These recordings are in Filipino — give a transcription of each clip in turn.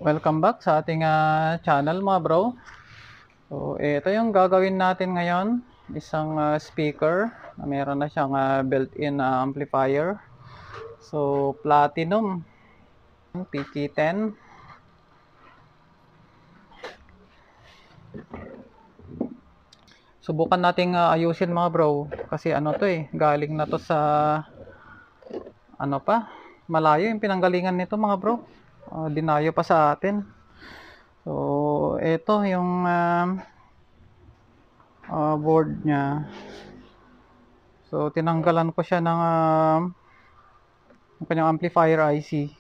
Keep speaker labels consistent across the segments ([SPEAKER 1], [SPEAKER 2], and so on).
[SPEAKER 1] Welcome back sa ating channel mga bro. So ito yung gagawin natin ngayon, isang speaker na meron na siyang built-in amplifier. So Platinum PK10. Subukan nating ayusin mga bro kasi ano to galing na to sa malayo yung pinanggalingan nito mga bro. Dinayo pa sa atin. So ito yung board niya. So tinanggalan ko siya ng kanyang amplifier IC.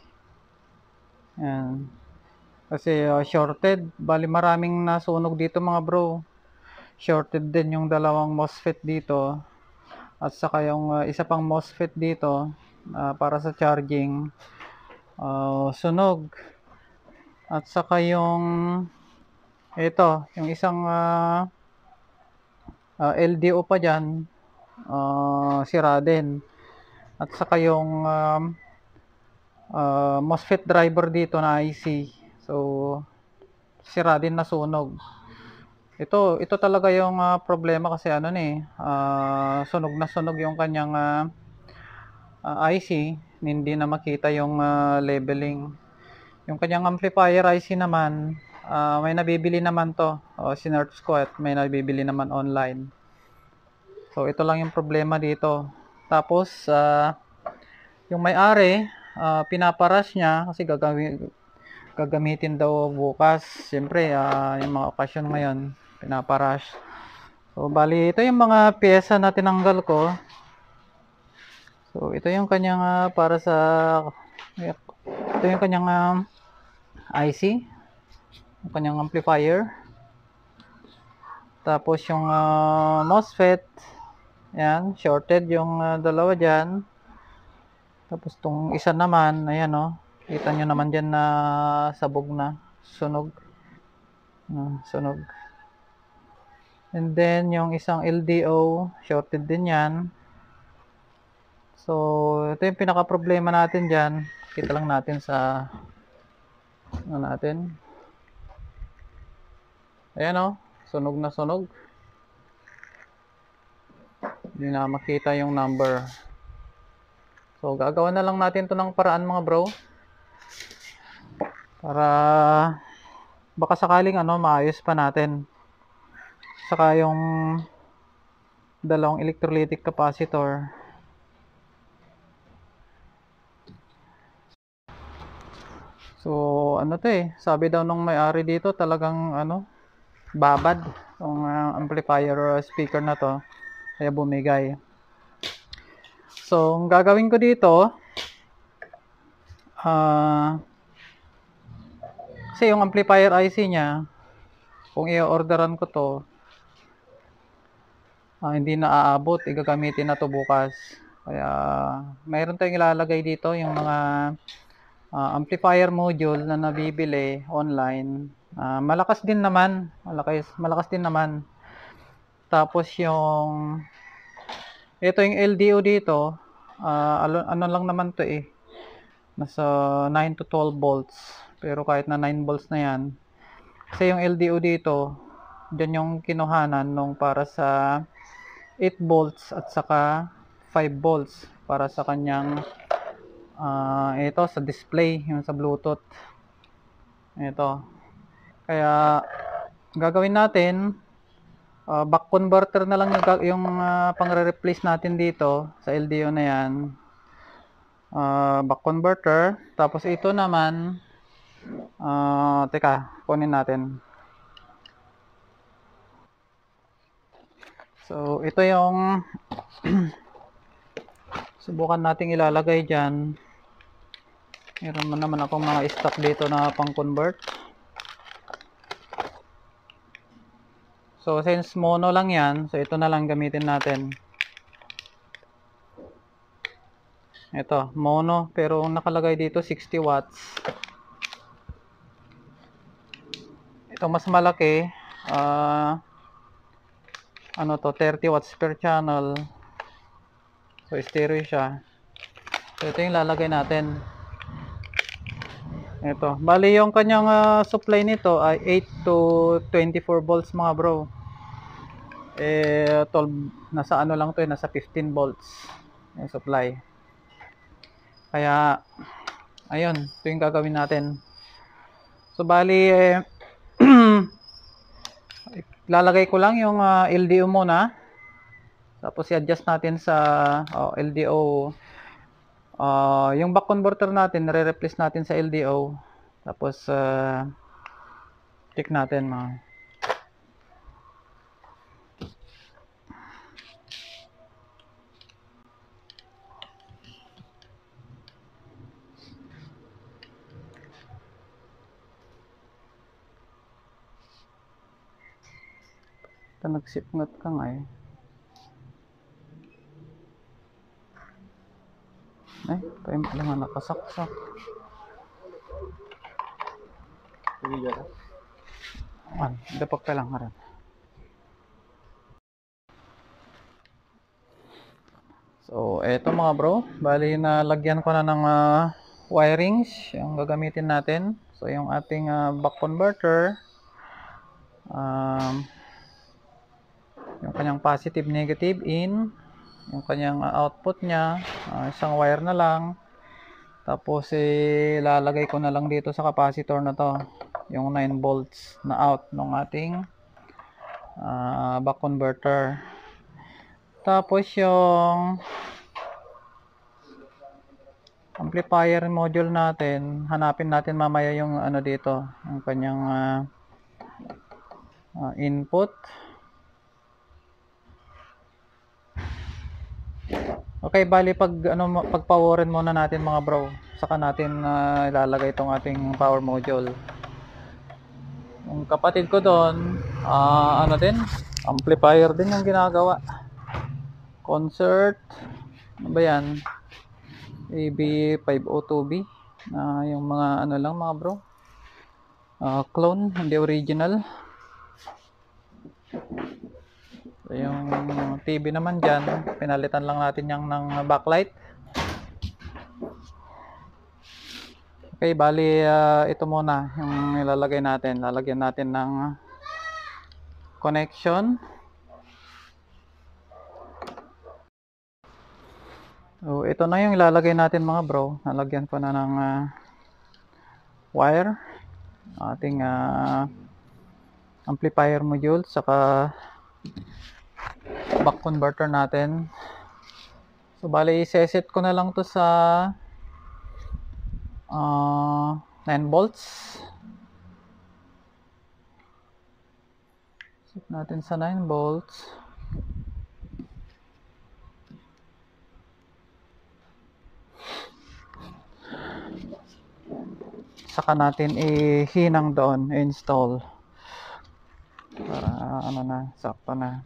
[SPEAKER 1] Yan. Kasi shorted. Bali maraming nasunog dito mga bro. Shorted din yung dalawang MOSFET dito. At saka yung isa pang MOSFET dito para sa charging. Sunog. At saka yung yung isang LDO pa dyan. Sira din. At saka yung MOSFET driver dito na IC. So sira din, nasunog. Ito talaga yung problema kasi sunog na sunog yung kanyang IC, hindi na makita yung labeling. Yung kanyang amplifier IC naman, may nabibili naman to. Sinearch ko at may nabibili naman online. So ito lang yung problema dito. Tapos yung may-ari, pinaparush niya kasi gagamitin daw bukas. Siyempre, yung mga okasyon ngayon, pinaparush. So, bali, ito yung mga pyesa na tinanggal ko. So, ito yung kanyang ito yung kanyang IC, yung kanyang amplifier. Tapos yung MOSFET, yan, shorted yung dalawa dyan. Tapos tong isa naman, ayan kita nyo naman dyan na sabog na, sunog. Sunog. And then yung isang LDO, shorted din yan. So ito yung pinaka problema natin dyan. Kita lang natin sa ayan sunog na sunog. Hindi na makita yung number. So gagawa na lang natin to ng paraan mga bro, para baka sakaling maayos pa natin. Saka yung dalawang electrolytic capacitor. So sabi daw nung may-ari dito, talagang babad yung amplifier or speaker na to, kaya bumigay. So ang gagawin ko dito, kasi yung amplifier IC nya, kung i-orderan ko to, hindi na aabot, gagamitin na to bukas. Kaya mayroon tayong ilalagay dito yung mga amplifier module na nabibili online. Malakas din naman, malakas din naman. Tapos yung yung LDO dito, ano lang naman to nasa 9 to 12 volts. Pero kahit na 9 volts na yan, kasi yung LDO dito, dyan yung kinuhanan nung para sa 8 volts at saka 5 volts para sa kanyang ito sa display, yung sa Bluetooth. Ito. Kaya gagawin natin, back converter na lang yung pang-replace natin dito sa LDO na yan. Back converter. Tapos ito naman, teka, kunin natin. So ito yung subukan nating ilalagay dyan. Meron naman akong mga stock dito na pang convert. So since mono lang yan, so ito na lang gamitin natin. Ito, mono, pero nakalagay dito 60 watts. Ito mas malaki, 30 watts per channel. So stereo siya. So ito yung lalagay natin. Ito, bali yung kanyang supply nito ay 8 to 24 volts mga bro. 12, nasa ano lang to nasa 15 volts yung supply. Kaya, ayun, ito yung gagawin natin. So, bali, lalagay ko lang yung LDO muna. Tapos, i-adjust natin sa LDO. Yung buck converter natin, nare-replace natin sa LDO. Tapos, check natin mga. Ito, nagsipnot ka nga eh. Tayo pala nga nakasaksak. Dapak ka lang nga rin. So, eto mga bro. Bali, nalagyan ko na ng wirings yung gagamitin natin. So, yung ating buck converter. Yung kanyang positive, negative in. Yung kanyang output niya. Isang wire na lang. Tapos, lalagay ko na lang dito sa capacitor na to. Yung 9 volts na out ng ating buck converter. Tapos, yung amplifier module natin, hanapin natin mamaya yung ano dito, yung kanyang input. Okay, bali pagpowerin muna natin mga bro, saka natin ilalagay itong ating power module. Yung kapatid ko doon, ano din, amplifier din yung ginagawa. Concert, ano ba yan? AB502B, yung mga ano lang mga bro, clone, hindi original. So, yung TV naman dyan, pinalitan lang natin yung ng backlight. Okay, bali ito muna yung ilalagay natin. Lalagyan natin ng connection. So, ito na yung ilalagay natin mga bro. Nalagyan ko na ng wire. Ating amplifier module, saka buck converter natin. So, bali i-set ko na lang to sa 9 volts. Set natin sa 9 volts. Saka natin ihinang doon, install. Para ano na, sakto na.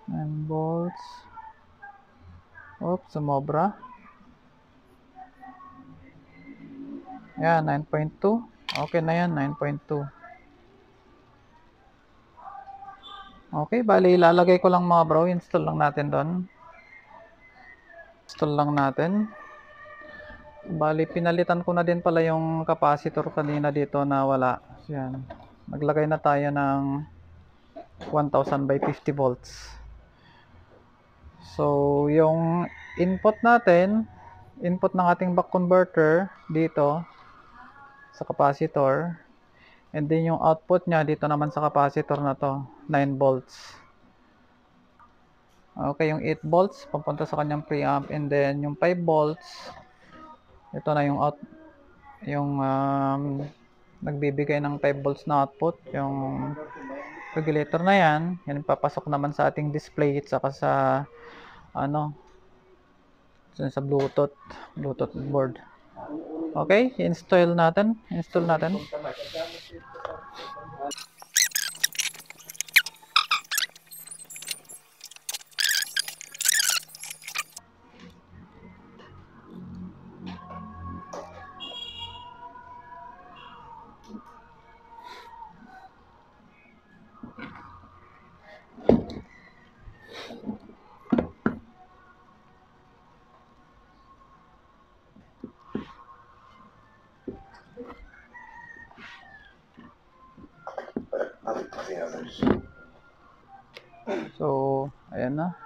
[SPEAKER 1] Nine volts. Oops, sumobra. Yan, 9.2. Okay na yan, 9.2. Okay, bali ilalagay ko lang mga bro, install lang natin doon. Install lang natin. Bali pinalitan ko na din pala yung capacitor kanina dito na wala. Yan. Naglagay na tayo ng 1000 by 50 volts. So, yung input natin, input ng ating buck converter dito sa capacitor, and then yung output niya dito naman sa capacitor na to, 9 volts. Okay, yung 8 volts papunta sa kanyang preamp, and then yung 5 volts, ito na yung yung nagbibigay ng 5 volts na output, yung regulator na yan, yan papasok naman sa ating display at saka sa ano, sa Bluetooth board. Okay, install natin. So, ayan na.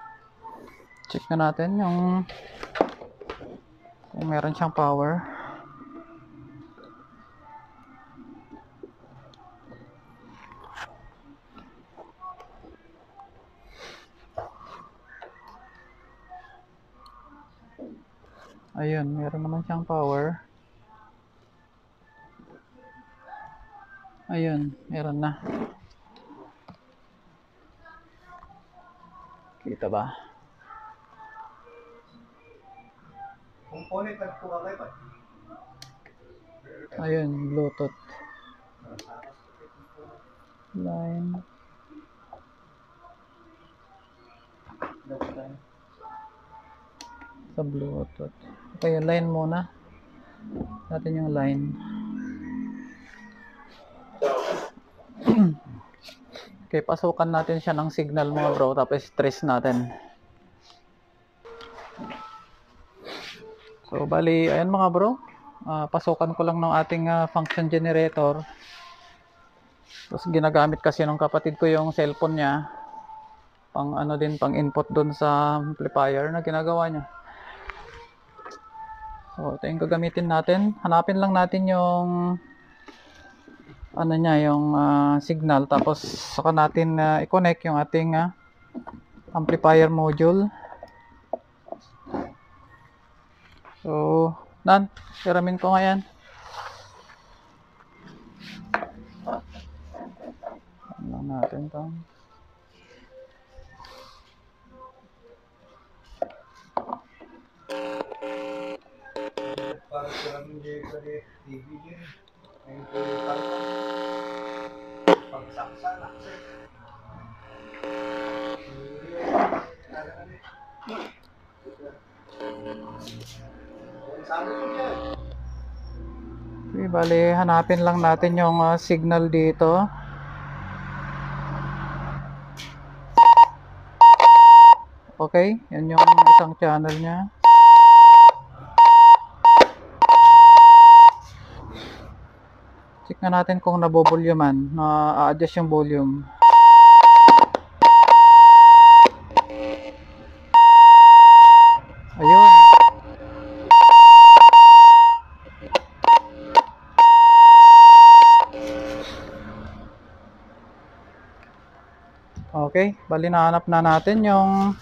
[SPEAKER 1] Check na natin yung kung meron siyang power. Ayun, meron naman siyang power. Ayun, meron na. Kita ba? Ayun, Bluetooth. Line. Sa Bluetooth. Okay, line muna. Natin yung line. Okay, pasukan natin siya ng signal mga bro, tapos trace natin. So, bali, ayan mga bro. Pasukan ko lang ng ating function generator. Tapos ginagamit kasi ng kapatid ko yung cellphone niya. Pang ano din, pang input dun sa amplifier na ginagawa niya. So, ito yung gagamitin natin. Hanapin lang natin yung ano niya, yung signal. Tapos saka natin i-connect yung ating amplifier module. So, hiramin ko ngayon. Ano natin to? Okay, bali, hanapin lang natin yung signal dito. Okay, yan yung isang channel niya. Check na natin kung nabovoluman, na-adjust yung volume. Ayun. Okay, bali nahanap na natin yung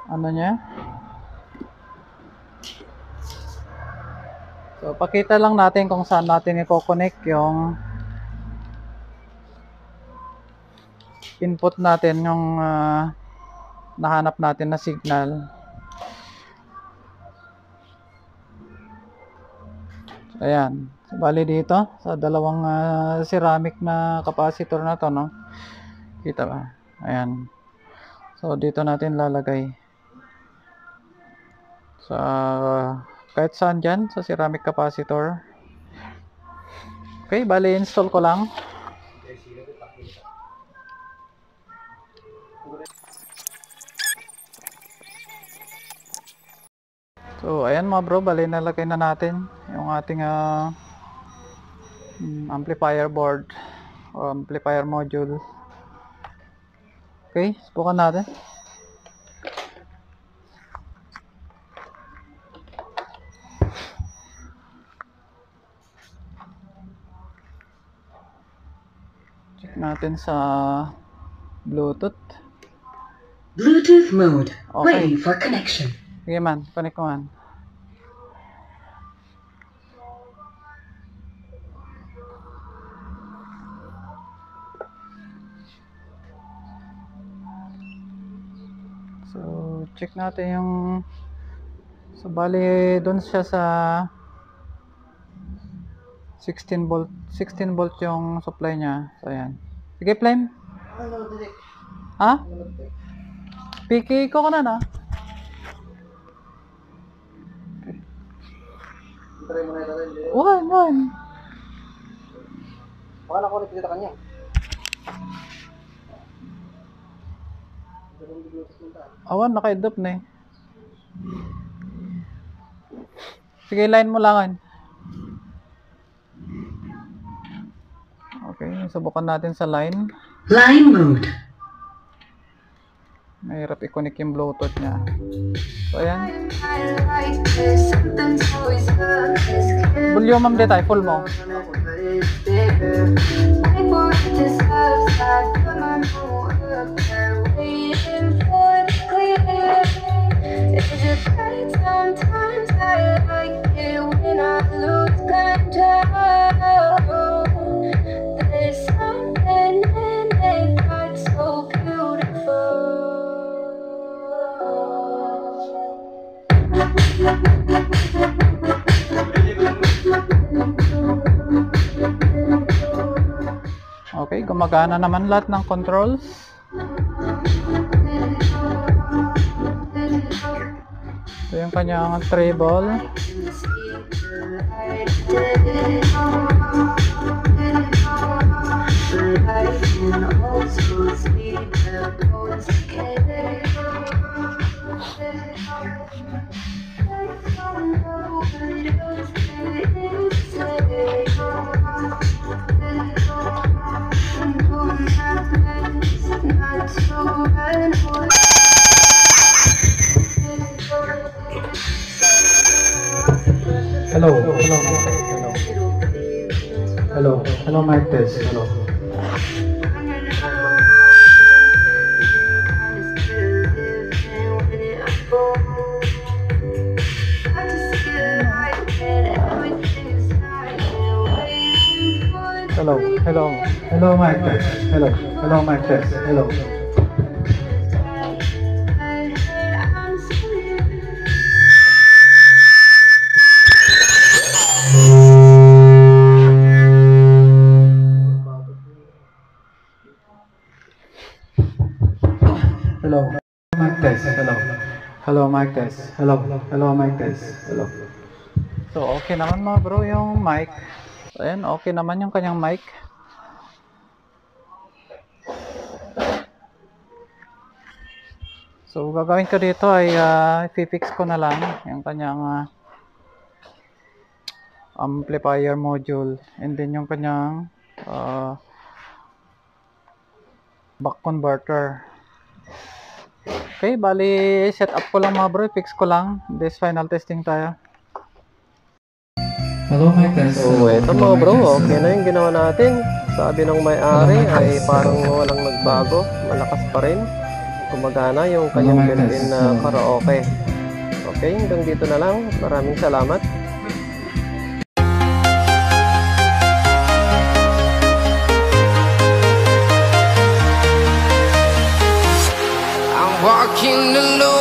[SPEAKER 1] ano niya. So, pakita lang natin kung saan natin i-connect yung input natin, yung nahanap natin na signal. So, ayan. So, bali dito, sa dalawang ceramic na capacitor na to, no? Kita ba? Ayan. So, dito natin lalagay. Sa kahit saan dyan, sa ceramic capacitor. Okay, bali install ko lang. So, ayan mga bro, bali nalagay na natin yung ating amplifier board o amplifier module. Okay, subukan natin. Check natin sa Bluetooth.
[SPEAKER 2] Bluetooth mode.
[SPEAKER 1] Okay.
[SPEAKER 2] Ready for connection.
[SPEAKER 1] Sige man, connect ko man. So, check natin yung so, bali doon siya sa 16 volt yung supply niya. So, ayan. Sige, flame. Ha? PK ko na na. One.
[SPEAKER 3] Baka nakulit kita kanya.
[SPEAKER 1] Awan, naka-adopt na eh. Sige, line mo lang. Okay, subukan natin sa line.
[SPEAKER 2] Line mode.
[SPEAKER 1] Mahirap i-connect yung Bluetooth niya. So, ayan. Volume ma'am dito, full mo.
[SPEAKER 3] Sometimes I like it when I lose control. There's something in it that's so beautiful.
[SPEAKER 1] Okay, gumagana naman lahat ng controls. Ito yung kanyang treble. Hello, hello, hello, hello, mic test, hello. Hello, hello, hello, mic test, hello, hello, mic test, hello. Hello, mic test, hello. Hello, mic test, hello, hello, mic test, hello. So, okay naman mga bro yung mic. Ayan, okay naman yung kanyang mic. So, gagawin ko dito ay i-fix ko na lang yung kanyang amplifier module and then yung kanyang buck converter. Okay, bali set up ko lang mga bro, fix ko lang. This final testing tayo. Hello, mic test.
[SPEAKER 4] So, eto mga bro, okay na yung ginawa natin. Sabi ng may-ari ay parang walang nagbago, malakas pa rin. Gumagana yung kanyang built-in na karaoke. Okay, hanggang dito na lang. Maraming salamat.
[SPEAKER 3] Walking alone.